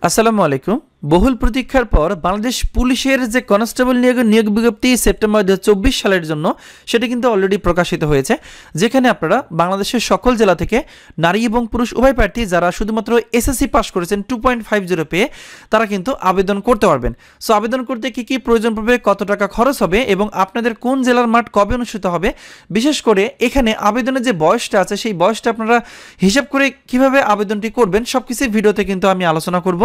আসসালামু আলাইকুম। বহুল প্রতীক্ষার পর বাংলাদেশ পুলিশের যে কনস্টেবল নিয়োগ বিজ্ঞপ্তি সেপ্টেম্বর 2024 সালের জন্য সেটা কিন্তু অলরেডি প্রকাশিত হয়েছে, যেখানে আপনারা বাংলাদেশের সকল জেলা থেকে নারী এবং পুরুষ উভয় প্রার্থী যারা শুধুমাত্র এসএসসি পাস করেছেন 2.50 পেয়ে তারা কিন্তু আবেদন করতে পারবেন। সো আবেদন করতে কি কি প্রয়োজন পড়বে, কত টাকা খরচ হবে এবং আপনাদের কোন জেলার মাঠ কবে অনুষ্ঠিত হবে, বিশেষ করে এখানে আবেদনের যে বয়সটা আছে সেই বয়সটা আপনারা হিসাব করে কিভাবে আবেদনটি করবেন সবকিছু ভিডিওতে কিন্তু আমি আলোচনা করব।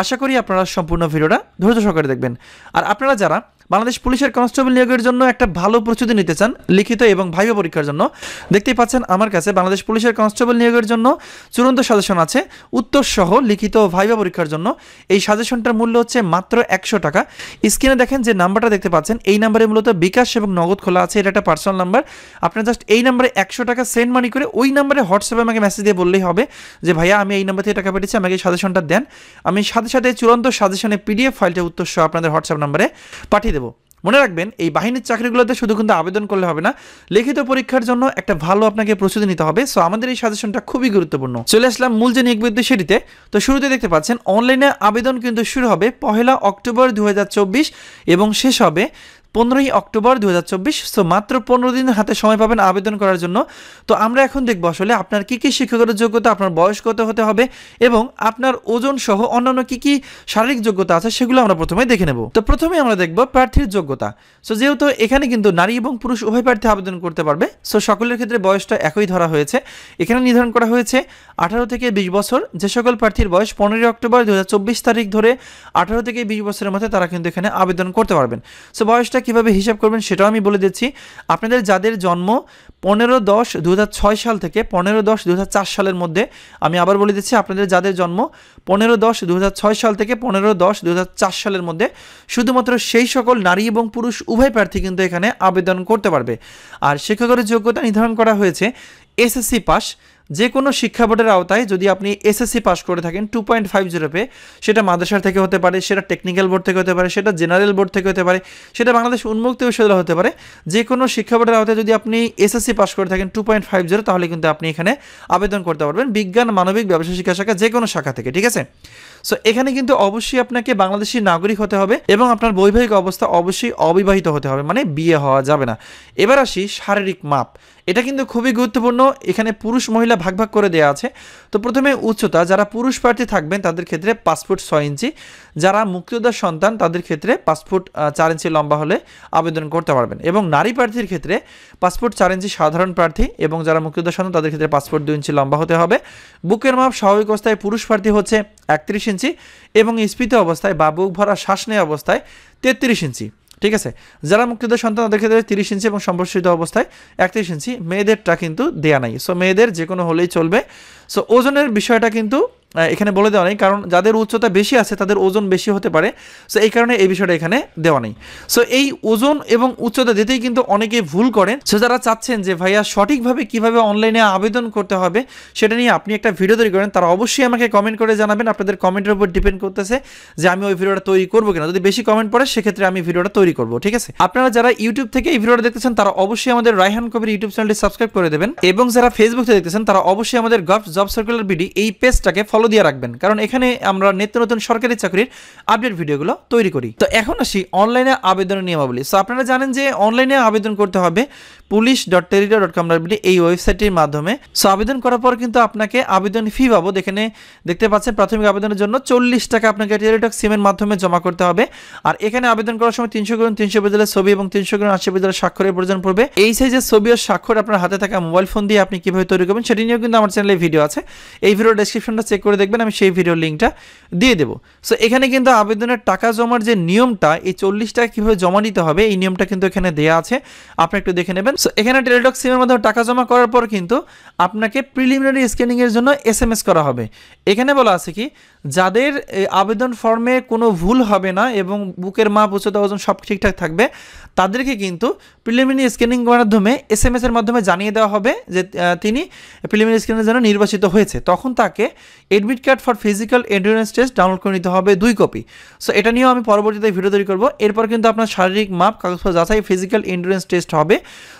আশা করি আপনারা সম্পূর্ণ ভিডিওটা ধৈর্য সহকারে দেখবেন। আর আপনারা যারা বাংলাদেশ পুলিশের কনস্টেবল নিয়োগের জন্য একটা ভালো প্রস্তুতি নিতে চান লিখিত এবং ভাইভা পরীক্ষার জন্য, দেখতেই পাচ্ছেন আমার কাছে বাংলাদেশ পুলিশের কনস্টেবল নিয়োগের জন্য চূড়ান্ত সাজেশন আছে উত্তর সহ লিখিত ভাইভা পরীক্ষার জন্য। এই সাজেশনটার মূল্য হচ্ছে মাত্র 100 টাকা। স্ক্রিনে দেখেন যে নাম্বারটা দেখতে পাচ্ছেন, এই নাম্বারে মূলত বিকাশ এবং নগদ খোলা আছে। এটা একটা পার্সোনাল নাম্বার। আপনারা জাস্ট এই নাম্বারে 100 টাকা সেন্ড মানি করে ওই নাম্বারে হোয়াটসঅ্যাপে আমাকে মেসেজ দিয়ে বললেই হবে যে ভাইয়া আমি এই নাম্বার থেকে টাকা পেয়েছি, আমাকে সাজেশনটা দেন। আমি সাথে সাথে চূড়ান্ত সাজেশনের পিডিএফ ফাইলটা উত্তর সহ আপনাদের হোয়াটসঅ্যাপ নাম্বারে পাঠিয়ে দেবো। মনে রাখবেন এই বাহিনীর চাকরিগুলোতে শুধু কিন্তু আবেদন করলে হবে না, লিখিত পরীক্ষার জন্য একটা ভালো আপনাকে প্রস্তুতি নিতে হবে। সো আমাদের এই সাজেশনটা খুবই গুরুত্বপূর্ণ। চলে আসলাম মূল যে নিয়োগ বিজ্ঞপ্তি সেটিতে। তো শুরুতে দেখতে পাচ্ছেন অনলাইনে আবেদন কিন্তু শুরু হবে 1 অক্টোবর 2024 এবং শেষ হবে 15 অক্টোবর 2024। সো মাত্র 15 দিন হাতে সময় পাবেন আবেদন করার জন্য। তো আমরা এখন দেখব আসলে আপনার কী কী শিক্ষাগত যোগ্যতা, আপনার বয়স কত হতে হবে এবং আপনার ওজন সহ অন্যান্য কী কী শারীরিক যোগ্যতা আছে সেগুলো আমরা প্রথমে দেখে নেব। তো প্রথমে আমরা দেখব প্রার্থীর যোগ্যতা। সো যেহেতু এখানে কিন্তু নারী এবং পুরুষ উভয় প্রার্থী আবেদন করতে পারবে, সো সকলের ক্ষেত্রে বয়সটা একই ধরা হয়েছে। এখানে নির্ধারণ করা হয়েছে 18 থেকে 20 বছর। যে সকল প্রার্থীর বয়স 15 অক্টোবর 2024 তারিখ ধরে 18 থেকে 20 বছরের মধ্যে তারা কিন্তু এখানে আবেদন করতে পারবেন। সো বয়সটা কিভাবে হিসাব করবেন সেটাও আমি বলে দিচ্ছি। আপনাদের যাদের জন্ম 15-10-2006 সাল থেকে 15-10-2004 সালের মধ্যে, আমি আবার বলে দিচ্ছি, আপনাদের যাদের জন্ম 15-10-2006 সাল থেকে 15-10-2004 সালের মধ্যে শুধুমাত্র সেই সকল নারী এবং পুরুষ উভয় প্রার্থী কিন্তু এখানে আবেদন করতে পারবে। আর শিক্ষাগত যোগ্যতা নির্ধারণ করা হয়েছে এসএসসি পাস। যে কোনো শিক্ষা বোর্ডের আওতায় যদি আপনি এসএসসি পাস করে থাকেন 2.50 পেয়ে, সেটা মাদ্রাসার থেকে হতে পারে, সেটা টেকনিক্যাল বোর্ড থেকে হতে পারে, সেটা জেনারেল বোর্ড থেকে হতে পারে, সেটা বাংলাদেশ উন্মুক্ত বিশ্ববিদ্যালয় হতে পারে, যে কোনো শিক্ষা বোর্ডের আওতায় যদি আপনি এসএসসি পাস করে থাকেন 2.50 তাহলে কিন্তু আপনি এখানে আবেদন করতে পারবেন বিজ্ঞান, মানবিক, ব্যবসায় শিক্ষা শাখা যে কোনো শাখা থেকে। ঠিক আছে। সো এখানে কিন্তু অবশ্যই আপনাকে বাংলাদেশি নাগরিক হতে হবে এবং আপনার বৈবাহিক অবস্থা অবশ্যই অবিবাহিত হতে হবে, মানে বিয়ে হওয়া যাবে না। এবার আসি শারীরিক মাপ। এটা কিন্তু খুবই গুরুত্বপূর্ণ। এখানে পুরুষ মহিলা ভাগ ভাগ করে দেওয়া আছে। তো প্রথমে উচ্চতা, যারা পুরুষ প্রার্থী থাকবেন তাদের ক্ষেত্রে 5 ফুট 6 ইঞ্চি, যারা মুক্তিযোদ্ধার সন্তান তাদের ক্ষেত্রে 5 ফুট 4 ইঞ্চি লম্বা হলে আবেদন করতে পারবেন। এবং নারী প্রার্থীর ক্ষেত্রে 5 ফুট 4 ইঞ্চি সাধারণ প্রার্থী এবং যারা মুক্তিযোদ্ধার সন্তান তাদের ক্ষেত্রে 5 ফুট 2 ইঞ্চি লম্বা হতে হবে। বুকের মাপ স্বাভাবিক অবস্থায় পুরুষ প্রার্থী হচ্ছে 31 ইঞ্চি এবং স্ফীত অবস্থায় বা বুক ভরা শ্বাস নেওয়া অবস্থায় 33 ইঞ্চি। ঠিক আছে। যারা মুক্তিযোদ্ধার সন্তান তাদের ক্ষেত্রে 30 ইঞ্চি এবং সম্প্রসারিত অবস্থায় 31 ইঞ্চি। মেয়েদেরটা কিন্তু দেয়া নাই। সো মেয়েদের যে কোনো হলেই চলবে। সো ওজনের বিষয়টা কিন্তু এখানে বলে দেওয়া নেই, কারণ যাদের উচ্চতা বেশি আছে তাদের ওজন বেশি হতে পারে। সো এই কারণে এই বিষয়টা এখানে দেওয়া নেই। সো এই ওজন এবং উচ্চতা দিতেই কিন্তু অনেকে ভুল করেন। সো যারা চাচ্ছেন যে ভাইয়া সঠিকভাবে কিভাবে অনলাইনে আবেদন করতে হবে সেটা নিয়ে আপনি একটা ভিডিও তৈরি করেন, তারা অবশ্যই আমাকে কমেন্ট করে জানাবেন। আপনাদের কমেন্টের উপর ডিপেন্ড করতেছে যে আমি ওই ভিডিওটা তৈরি করবো কিনা। যদি বেশি কমেন্ট পড়ে সেক্ষেত্রে আমি ভিডিওটা তৈরি করবো। ঠিক আছে। আপনারা যারা ইউটিউব থেকে এই ভিডিওটা দেখতেছেন তারা অবশ্যই আমাদের রায়হান কবির ইউটিউব চ্যানেলটি সাবস্ক্রাইব করে দেবেন এবং যারা ফেসবুক থেকে দেখতেছেন তারা অবশ্যই আমাদের গভ জব সার্কুলার বিডি এই পেজটাকে ফলো দিয়ে রাখবেন, কারণ এখানে আমরা নিত্য নতুন সরকারি চাকরির আপডেট ভিডিওগুলো তৈরি করি। তো এখন আসি অনলাইনে আবেদনের নিয়মাবলী। সো আপনারা জানেন যে অনলাইনে আবেদন করতে হবে police.teritor.com.bd এই ওয়েবসাইটের মাধ্যমে। সো আবেদন করার পর কিন্তু আপনাকে আবেদন ফি বাবদ এখানে দেখতে পাচ্ছেন প্রাথমিক আবেদনের জন্য 40 টাকা আপনাকে টেলিটক সিমের মাধ্যমে জমা করতে হবে। আর এখানে আবেদন করার সময় 300x300 পেজের ছবি এবং 300x80 পেজের স্বাক্ষরের প্রয়োজন পড়বে। এই সাইজের ছবি ও স্বাক্ষর আপনার হাতে থাকা মোবাইল ফোন দিয়ে আপনি কিভাবে তৈরি করবেন সেটি নিয়েও কিন্তু আমার চ্যানেলে ভিডিও আছে। এই ভিডিও ডেসক্রিপশনটা চেক করে দেখবেন, আমি সেই ভিডিওর লিঙ্কটা দিয়ে দেবো। সো এখানে কিন্তু আবেদনের টাকা জমার যে নিয়মটা, এই 40 টাকা কিভাবে জমা দিতে হবে এই নিয়মটা কিন্তু এখানে দেওয়া আছে, আপনি একটু দেখে নেবেন। সো এখানে টেলিটক সিমের মাধ্যমে টাকা জমা করার পর কিন্তু আপনাকে প্রিলিমিনারি স্ক্যানিং এর জন্য SMS করা হবে। এখানে বলা আছে কি, যাদের আবেদন ফর্মে কোনো ভুল হবে না এবং বুকের মাপ, উচ্চতা, ওজন সব ঠিকঠাক থাকবে তাদেরকে কিন্তু প্রিলিমিনারি স্ক্যানিং মাধ্যমে SMS এর মাধ্যমে জানিয়ে দেওয়া হবে যে তিনি প্রিলিমিনারি স্ক্যানের জন্য নির্বাচিত হয়েছে। তখন তাকে admit card for physical endurance test download করে নিতে হবে 2 কপি। সো এটা নিয়েও আমি পরবর্তীতে ভিডিও তৈরি করব। এরপর কিন্তু আপনার শারীরিক মাপ, কাগজপত্র যাচাই, ফিজিক্যাল এন্ডুরেন্স টেস্ট হবে।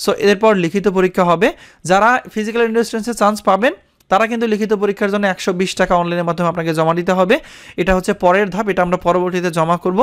সো এরপর লিখিত পরীক্ষা হবে। যারা ফিজিক্যাল এন্ডুরেন্স টেস্টে চান্স পাবেন তারা কিন্তু লিখিত পরীক্ষার জন্য 120 টাকা অনলাইনের মাধ্যমে আপনাকে জমা দিতে হবে। এটা হচ্ছে পরের ধাপ, এটা আমরা পরবর্তীতে জমা করব।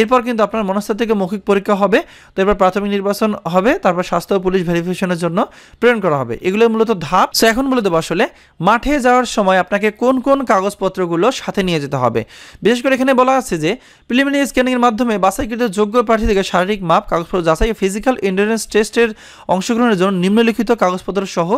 এরপর কিন্তু আপনার মনস্তাত্ত্বিক মৌখিক পরীক্ষা হবে, তো এরপর প্রাথমিক নির্বাচন হবে, তারপর স্বাস্থ্য ও পুলিশ ভেরিফিকেশনের জন্য প্রেরণ করা হবে। এগুলো মূলত ধাপ। সো এখন বলে দেবো আসলে মাঠে যাওয়ার সময় আপনাকে কোন কোন কাগজপত্রগুলো সাথে নিয়ে যেতে হবে। বিশেষ করে এখানে বলা আছে যে প্রিলিমিনারি স্ক্যানিংয়ের মাধ্যমে বাছাইকৃত যোগ্য প্রার্থী থেকে শারীরিক মাপ, কাগজপত্র যাচাই, ফিজিক্যাল এন্ডুরেন্স টেস্টের অংশগ্রহণের জন্য নিম্নলিখিত কাগজপত্র সহ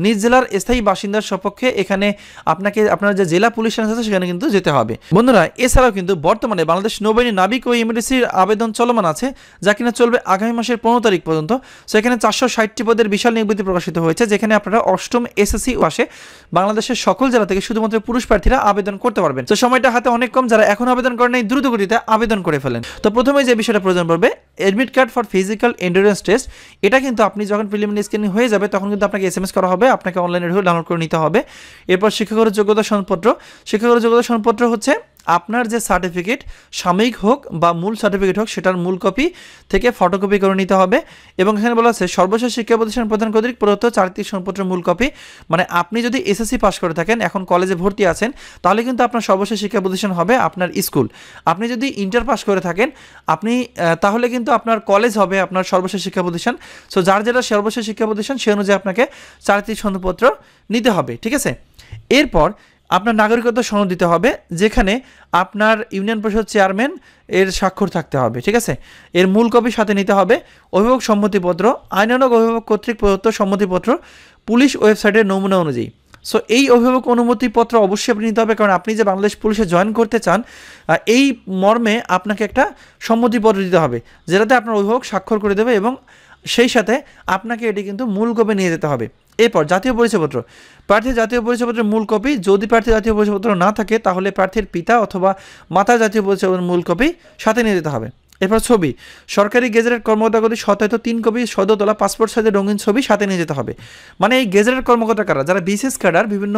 নিজ জেলার স্থায়ী বাসিন্দার সপক্ষে এখানে আপনাকে আপনার যে জেলা পুলিশ আছে সেখানে কিন্তু যেতে হবে। বন্ধুরা, এছাড়াও কিন্তু বর্তমানে বাংলাদেশ নৌবাহিনী নাবিক ও ইমিগ্রেসির আবেদন চলমান আছে, যা কিনা চলবে আগামী মাসের 15 তারিখ পর্যন্ত। সেখানে 460টি পদের বিশাল নিয়োগ বিজ্ঞপ্তি প্রকাশিত হয়েছে, যেখানে আপনারা অষ্টম এসএসসি পাশে বাংলাদেশের সকল জেলা থেকে শুধুমাত্র পুরুষ প্রার্থীরা আবেদন করতে পারবেন। তো সময়টা হাতে অনেক কম, যারা এখন আবেদন করেন নাই দ্রুত গতিতে আবেদন করে ফেলেন। তো প্রথমে যে বিষয়টা প্রয়োজন পড়বে, admit card for physical endurance test. এটা কিন্তু আপনি যখন প্রিলিমিনারি স্ক্যানিং হয়ে যাবে তখন কিন্তু আপনাকে এসএমএস করা হবে, আপনাকে অনলাইনে ডাউনলোড করে নিতে হবে। এরপর শিক্ষাগত যোগ্যতা সনদপত্র। শিক্ষাগত যোগ্যতা সনদপত্র হচ্ছে আপনার যে সার্টিফিকেট, সাময়িক হোক বা মূল সার্টিফিকেট হোক, সেটার মূল কপি থেকে ফটোকপি করে নিতে হবে। এবং এখানে বলা আছে সর্বশেষ শিক্ষা প্রতিষ্ঠান প্রদান কর্তৃক প্রদত্ত চারিত্রিক সনদপত্রের মূল কপি। মানে আপনি যদি এসএসসি পাস করে থাকেন, এখন কলেজে ভর্তি আছেন, তাহলে কিন্তু আপনার সর্বশেষ শিক্ষা প্রতিষ্ঠান হবে আপনার স্কুল। আপনি যদি ইন্টার পাস করে থাকেন আপনি তাহলে কিন্তু আপনার কলেজ হবে আপনার সর্বশেষ শিক্ষা প্রতিষ্ঠান। সো যার যেটা সর্বশেষ শিক্ষা প্রতিষ্ঠান সে অনুযায়ী আপনাকে চারিত্রিক সনদপত্র নিতে হবে, ঠিক আছে। এরপর আপনার নাগরিকত্ব সনদ দিতে হবে, যেখানে আপনার ইউনিয়ন পরিষদ চেয়ারম্যান এর স্বাক্ষর থাকতে হবে, ঠিক আছে। এর মূল কপি সাথে নিতে হবে। অভিভাবক সম্মতিপত্র, আইনানুগ অভিভাবক কর্তৃক প্রদত্ত সম্মতিপত্র পুলিশ ওয়েবসাইটের নমুনা অনুযায়ী। সো এই অভিভাবক অনুমতিপত্র অবশ্যই আপনি নিতে হবে, কারণ আপনি যে বাংলাদেশ পুলিশে জয়েন করতে চান এই মর্মে আপনাকে একটা সম্মতিপত্র দিতে হবে, যেটাতে আপনার অভিভাবক স্বাক্ষর করে দেবে এবং সেই সাথে আপনাকে এটি কিন্তু মূল কপি নিয়ে যেতে হবে। এরপর জাতীয় পরিচয়পত্র। প্রার্থীর জাতীয় পরিচয়পত্রের মূল কপি, যদি প্রার্থীর জাতীয় পরিচয়পত্র না থাকে তাহলে প্রার্থীর পিতা অথবা মাতার জাতীয় পরিচয়পত্রের মূল কপি সাথে নিয়ে যেতে হবে। এরপর ছবি, সরকারি গেজেটেড কর্মকর্তাগুলি সত্যায়িত 3 কপি সদ্য তোলা পাসপোর্ট সাইজের রঙিন ছবি সাথে নিয়ে যেতে হবে। মানে এই গেজেটেড কর্মকর্তা কারা, যারা বিসিএস ক্যাডার, বিভিন্ন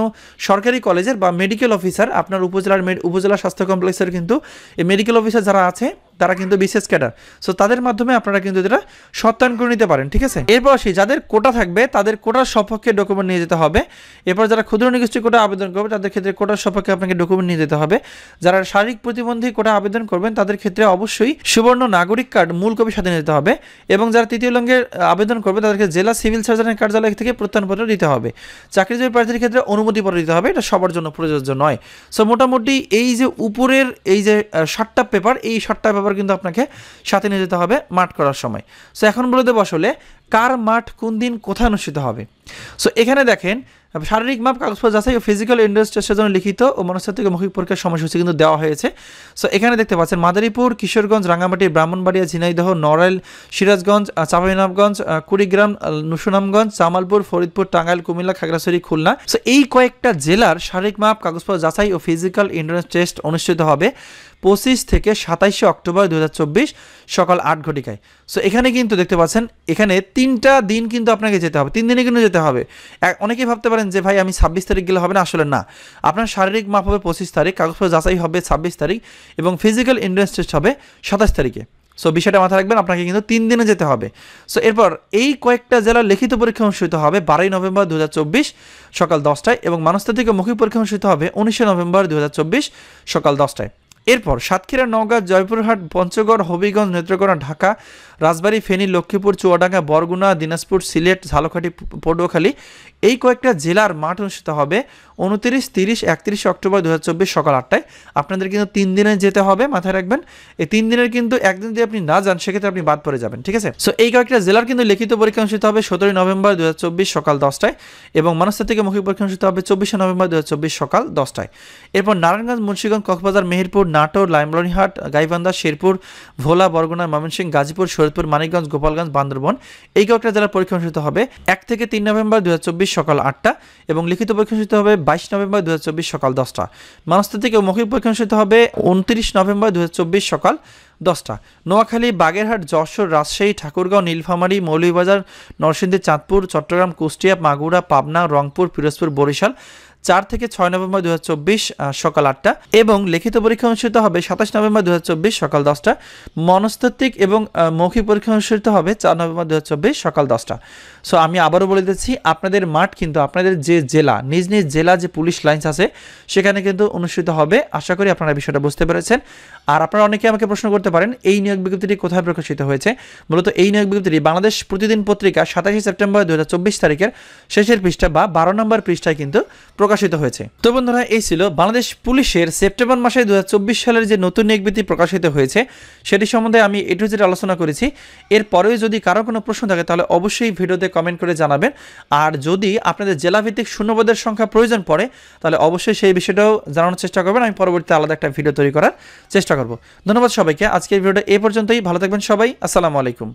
সরকারি কলেজের বা মেডিকেল অফিসার, আপনার উপজেলা স্বাস্থ্য কমপ্লেক্সের কিন্তু এই মেডিকেল অফিসার যারা আছে তারা কিন্তু বিসিএস ক্যাডার। সো তাদের মাধ্যমে আপনারা কিন্তু এটা সত্যায়ন করে নিতে পারেন, ঠিক আছে। এরপর আসি যাদের কোটা থাকবে তাদের কোটার সপক্ষে ডকুমেন্ট নিয়ে যেতে হবে। এরপর যারা ক্ষুদ্র নিগোষ্ঠী কোটা আবেদন করবে তাদের ক্ষেত্রে কোটার সপক্ষে আপনাকে ডকুমেন্ট নিয়ে যেতে হবে। যারা শারীরিক প্রতিবন্ধী কোটা আবেদন করবেন তাদের ক্ষেত্রে অবশ্যই সুবর্ণ নাগরিক কার্ড মূল কপি সাথে নিতে হবে। এবং যারা তৃতীয় লিঙ্গের আবেদন করবে তাদেরকে জেলা সিভিল সার্জনের কার্যালয় থেকে প্রত্যয়নপত্র দিতে হবে। চাকরিজীবী প্রার্থীর ক্ষেত্রে অনুমতিপত্র দিতে হবে, এটা সবার জন্য প্রযোজ্য নয়। সো মোটামুটি এই যে উপরের এই যে 7টা পেপার, এই 7টা পেপার কিন্তু আপনাকে সাথে নিয়ে যেতে হবে মাঠ করার সময়। সো এখন বলে দেবো আসলে কার মাঠ কোন দিন কোথায় অনুষ্ঠিত হবে। সো এখানে দেখেন শারীরিক মাপ, কাগজপত্র যাচাই ও ফিজিক্যাল এন্ডুরেন্স টেস্টের জন্য লিখিত ও মনস্তাত্ত্বিক মৌখিক পরীক্ষার সময়সূচি কিন্তু দেওয়া হয়েছে। সো এখানে দেখতে পাচ্ছেন মাদারীপুর, কিশোরগঞ্জ, রাঙ্গামাটি, ব্রাহ্মণবাড়িয়া, ঝিনাইদহ, নড়াইল, সিরাজগঞ্জ, চাঁপাইনবাবগঞ্জ, কুড়িগ্রাম, সুনামগঞ্জ, জামালপুর, ফরিদপুর, টাঙ্গাইল, কুমিল্লা, খাগড়াছড়ি, খুলনা। সো এই কয়েকটা জেলার শারীরিক মাপ, কাগজপত্র যাচাই ও ফিজিক্যাল এন্ডুরেন্স টেস্ট অনুষ্ঠিত হবে 25 থেকে 27 অক্টোবর 2024 সকাল 8 ঘটিকায়। সো এখানে কিন্তু দেখতে পাচ্ছেন এখানে 3টা দিন কিন্তু আপনাকে যেতে হবে, 3 দিনে কিন্তু যেতে হবে। অনেকেই ভাবতে পারেন যে ভাই আমি 26 তারিখ গেলে হবে না, আসলে না। আপনার শারীরিক মাপ হবে 25 তারিখ, কাগজপত্র যাচাই হবে 26 তারিখ এবং ফিজিক্যাল এন্ডুরেন্স টেস্ট হবে 27 তারিখে। সো বিষয়টা মাথায় রাখবেন, আপনাকে কিন্তু 3 দিনে যেতে হবে। সো এরপর এই কয়েকটা জেলার লিখিত পরীক্ষা অনুষ্ঠিত হবে 12 নভেম্বর 2024 সকাল 10টায় এবং মনস্তাত্ত্বিক মৌখিক পরীক্ষা অনুষ্ঠিত হবে 19 নভেম্বর 2024 সকাল 10টায়। এরপর সাতক্ষীরা, নওগাঁ, জয়পুরহাট, পঞ্চগড়, হবিগঞ্জ, নেত্রকোনা, ঢাকা, রাজবাড়ী, ফেনী, লক্ষ্মীপুর, চুয়াডাঙ্গা, বরগুনা, দিনাজপুর, সিলেট, ঝালকাঠি, পটুয়াখালী এই কয়েকটা জেলার মাঠ অনুষ্ঠিত হবে 29, 30, 31 অক্টোবর 2024 সকাল 8টায়। আপনাদের কিন্তু 3 দিনে যেতে হবে, মাথায় রাখবেন। এই 3 দিনের কিন্তু একদিন যদি আপনি না যান সেক্ষেত্রে আপনি বাদ পড়ে যাবেন, ঠিক আছে। সো এই কয়েকটা জেলার কিন্তু লিখিত পরীক্ষা অনুষ্ঠিত হবে 17 নভেম্বর 2024 সকাল 10টায় এবং মনস্তাত্ত্বিক মৌখিক পরীক্ষা অনুষ্ঠিত হবে 24 নভেম্বর 2024 সকাল 10টায়। এরপর নারায়ণগঞ্জ, মুন্সিগঞ্জ, কক্সবাজার, মেহেরপুর, নাটোর, লালমনিরহাট, গাইবান্ধা, শেরপুর, ভোলা, বরগুনা, ময়মনসিংহ, গাজীপুর, শরীয়তপুর, মানিকগঞ্জ, গোপালগঞ্জ, বান্দরবান এই কয়েকটা জেলার পরীক্ষা অনুষ্ঠিত হবে 1 থেকে 3 নভেম্বর 2024 সকাল 8টা এবং লিখিত পরীক্ষা অনুষ্ঠিত হবে 22 নভেম্বর 2024 সকাল 10টা। মনস্তাত্ত্বিক ও মৌখিক পরীক্ষা অনুষ্ঠিত হবে 29 নভেম্বর 2024 সকাল 10টা। নোয়াখালী, বাগেরহাট, যশোর, রাজশাহী, ঠাকুরগাঁও, নীলফামারী, মৌলভীবাজার, নরসিংদী, চাঁদপুর, চট্টগ্রাম, কুষ্টিয়া, মাগুরা, পাবনা, রংপুর, পিরোজপুর, বরিশাল 4 থেকে 6 নভেম্বর 2024 সকাল 8টা এবং লিখিত পরীক্ষা অনুষ্ঠিত হবে 27 নভেম্বর 2024 সকাল 10টা। মনস্তাত্ত্বিক এবং মৌখিক পরীক্ষা অনুষ্ঠিত হবে 4 নভেম্বর 2024 সকাল 10টা। সো আমি আবারও বলে দিচ্ছি, আপনাদের মাঠ কিন্তু আপনাদের যে জেলা, নিজ নিজ জেলা যে পুলিশ লাইন্স আছে সেখানে কিন্তু অনুষ্ঠিত হবে। আশা করি আপনারা বিষয়টা বুঝতে পেরেছেন। আর আপনারা অনেকে আমাকে প্রশ্ন করতে পারেন এই নিয়োগ বিজ্ঞপ্তিটি কোথায় প্রকাশিত হয়েছে। মূলত এই নিয়োগ বিজ্ঞপ্তিটি বাংলাদেশ প্রতিদিন পত্রিকা 27 সেপ্টেম্বর 2024 তারিখের শেষের পৃষ্ঠা বা 12 নম্বর পৃষ্ঠায় কিন্তু প্রকাশিত হয়েছে। তো বন্ধুরা, এই ছিল বাংলাদেশ পুলিশের সেপ্টেম্বর মাসে 2024 সালের যে নতুন নিয়োগ বিজ্ঞপ্তি প্রকাশিত হয়েছে সেটি সম্বন্ধে আমি এ টু জেড আলোচনা করেছি। এরপরেও যদি কারো কোনো প্রশ্ন থাকে তাহলে অবশ্যই ভিডিওতে কমেন্ট করে জানাবেন। আর যদি আপনাদের জেলাভিত্তিক শূন্যপদের সংখ্যা প্রয়োজন পড়ে তাহলে অবশ্যই সেই বিষয়টাও জানানোর চেষ্টা করবেন। আমি পরবর্তীতে আলাদা একটা ভিডিও তৈরি করার চেষ্টা করব। ধন্যবাদ সবাইকে। আজকের ভিডিওটা এ পর্যন্তই। ভালো থাকবেন সবাই। আসসালামু আলাইকুম।